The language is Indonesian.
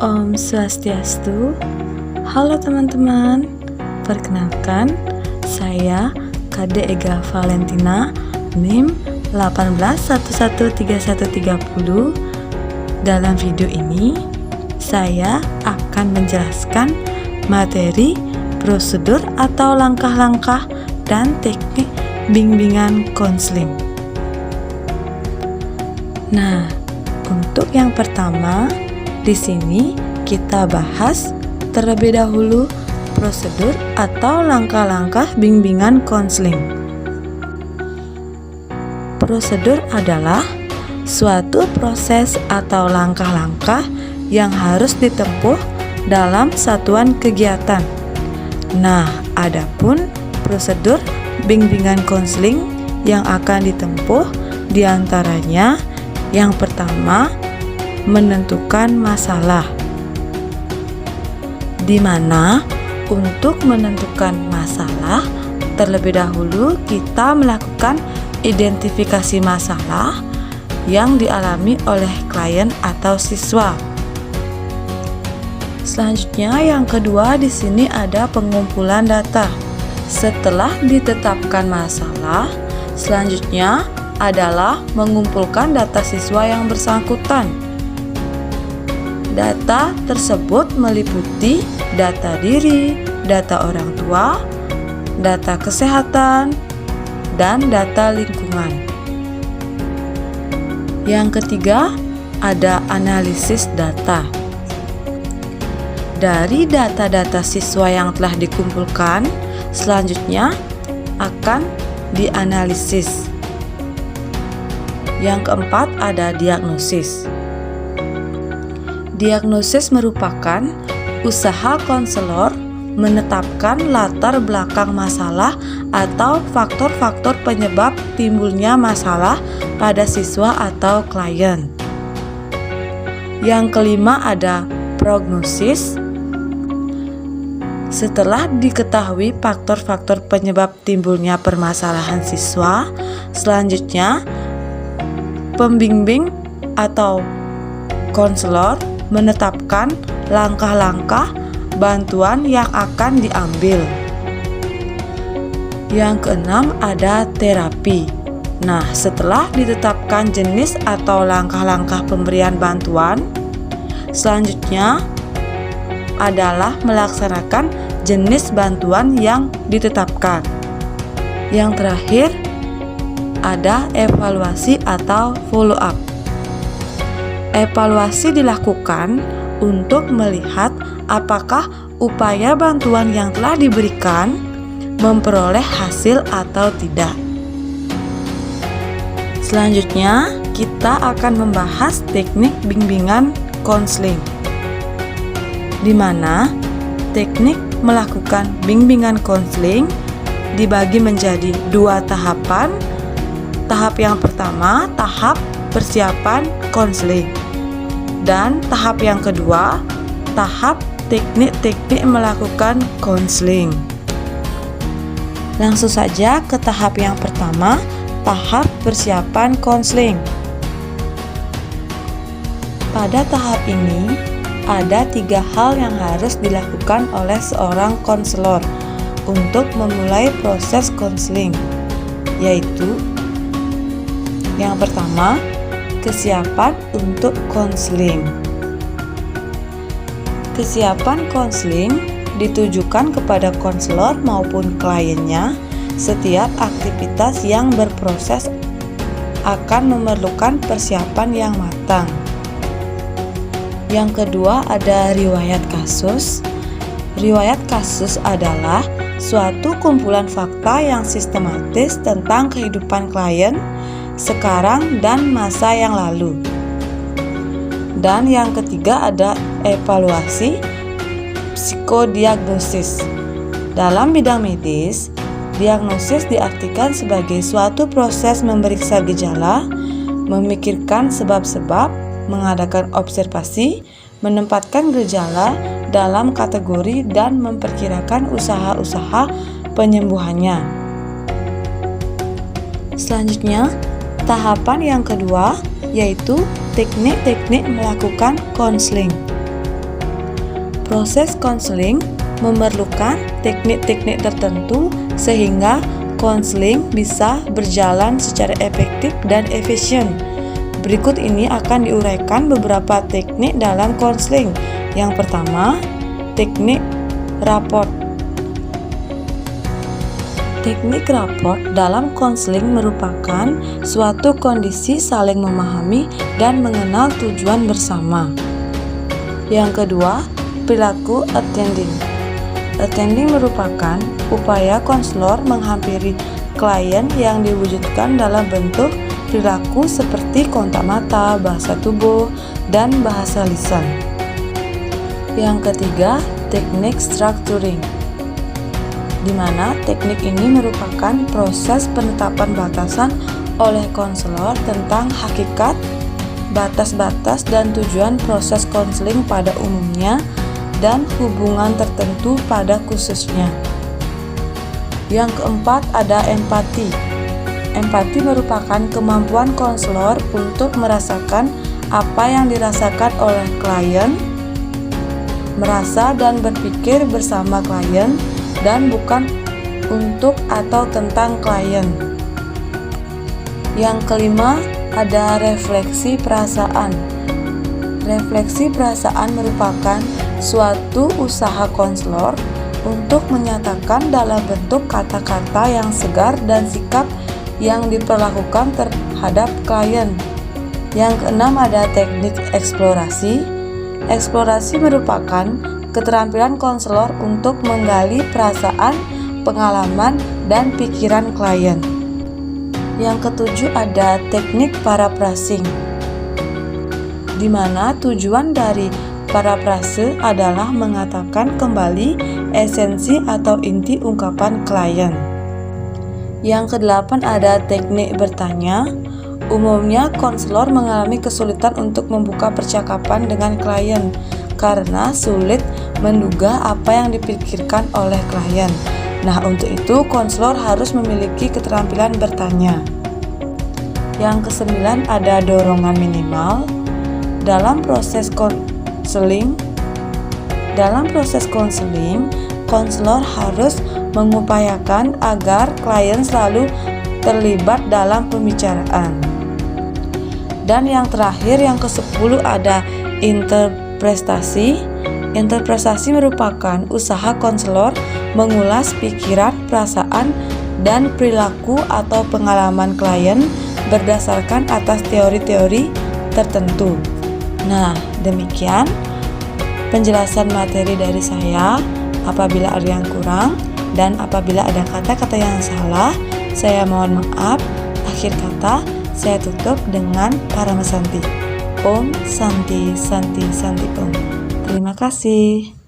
Om Swastiastu. Halo teman-teman, perkenalkan saya Kade Ega Valentina, NIM 1811313130. Dalam video ini saya akan menjelaskan materi, prosedur atau langkah-langkah dan teknik bimbingan konseling. Nah, untuk yang pertama, di sini kita bahas terlebih dahulu prosedur atau langkah-langkah bimbingan konseling. Prosedur adalah suatu proses atau langkah-langkah yang harus ditempuh dalam satuan kegiatan. Nah, adapun prosedur bimbingan konseling yang akan ditempuh diantaranya yang pertama, menentukan masalah, di mana untuk menentukan masalah terlebih dahulu kita melakukan identifikasi masalah yang dialami oleh klien atau siswa. Selanjutnya yang kedua di sini ada pengumpulan data. Setelah ditetapkan masalah, selanjutnya adalah mengumpulkan data siswa yang bersangkutan. Data tersebut meliputi data diri, data orang tua, data kesehatan, dan data lingkungan. Yang ketiga, ada analisis data. Dari data-data siswa yang telah dikumpulkan, selanjutnya akan dianalisis. Yang keempat, ada diagnosis. Diagnosis merupakan usaha konselor menetapkan latar belakang masalah atau faktor-faktor penyebab timbulnya masalah pada siswa atau klien. Yang kelima ada prognosis. Setelah diketahui faktor-faktor penyebab timbulnya permasalahan siswa, selanjutnya pembimbing atau konselor menetapkan langkah-langkah bantuan yang akan diambil. Yang keenam ada terapi. Nah, setelah ditetapkan jenis atau langkah-langkah pemberian bantuan, selanjutnya adalah melaksanakan jenis bantuan yang ditetapkan. Yang terakhir ada evaluasi atau follow up. Evaluasi dilakukan untuk melihat apakah upaya bantuan yang telah diberikan memperoleh hasil atau tidak. Selanjutnya, kita akan membahas teknik bimbingan konseling, di mana teknik melakukan bimbingan konseling dibagi menjadi dua tahapan. Tahap yang pertama, tahap persiapan konseling, dan tahap yang kedua, tahap teknik-teknik melakukan konseling. Langsung saja ke tahap yang pertama, tahap persiapan konseling. Pada tahap ini, ada 3 hal yang harus dilakukan oleh seorang konselor untuk memulai proses konseling, yaitu yang pertama, kesiapan untuk konseling. Kesiapan konseling ditujukan kepada konselor maupun kliennya. Setiap aktivitas yang berproses akan memerlukan persiapan yang matang. Yang kedua ada riwayat kasus. Riwayat kasus adalah suatu kumpulan fakta yang sistematis tentang kehidupan klien sekarang dan masa yang lalu. Dan yang ketiga ada evaluasi psikodiagnosis. Dalam bidang medis, diagnosis diartikan sebagai suatu proses memeriksa gejala, memikirkan sebab-sebab, mengadakan observasi, menempatkan gejala dalam kategori dan memperkirakan usaha-usaha penyembuhannya. Selanjutnya, tahapan yang kedua yaitu teknik-teknik melakukan konseling. Proses konseling memerlukan teknik-teknik tertentu sehingga konseling bisa berjalan secara efektif dan efisien. Berikut ini akan diuraikan beberapa teknik dalam konseling. Yang pertama, teknik raport. Teknik raport dalam konseling merupakan suatu kondisi saling memahami dan mengenal tujuan bersama. Yang kedua, perilaku attending. Attending merupakan upaya konselor menghampiri klien yang diwujudkan dalam bentuk perilaku seperti kontak mata, bahasa tubuh, dan bahasa lisan. Yang ketiga, teknik structuring, di mana teknik ini merupakan proses penetapan batasan oleh konselor tentang hakikat, batas-batas dan tujuan proses konseling pada umumnya dan hubungan tertentu pada khususnya. Yang keempat ada empati. Empati merupakan kemampuan konselor untuk merasakan apa yang dirasakan oleh klien, merasa dan berpikir bersama klien, dan bukan untuk atau tentang klien. Yang kelima ada refleksi perasaan. Refleksi perasaan merupakan suatu usaha konselor untuk menyatakan dalam bentuk kata-kata yang segar dan sikap yang diperlakukan terhadap klien. Yang keenam ada teknik eksplorasi. Eksplorasi merupakan keterampilan konselor untuk menggali perasaan, pengalaman, dan pikiran klien. Yang ketujuh ada teknik paraphrasing, di mana tujuan dari paraphrase adalah mengatakan kembali esensi atau inti ungkapan klien. Yang kedelapan ada teknik bertanya. Umumnya konselor mengalami kesulitan untuk membuka percakapan dengan klien karena sulit menduga apa yang dipikirkan oleh klien. Nah, untuk itu konselor harus memiliki keterampilan bertanya. Yang kesembilan ada dorongan minimal. Dalam proses konseling, konselor harus mengupayakan agar klien selalu terlibat dalam pembicaraan. Dan yang terakhir, yang ke-10 ada interpretasi. Interpretasi merupakan usaha konselor mengulas pikiran, perasaan, dan perilaku atau pengalaman klien berdasarkan atas teori-teori tertentu. Nah, demikian penjelasan materi dari saya. Apabila ada yang kurang dan apabila ada kata-kata yang salah, saya mohon maaf. Akhir kata, saya tutup dengan Paramasanti. Om Santi Santi Santi Om. Terima kasih.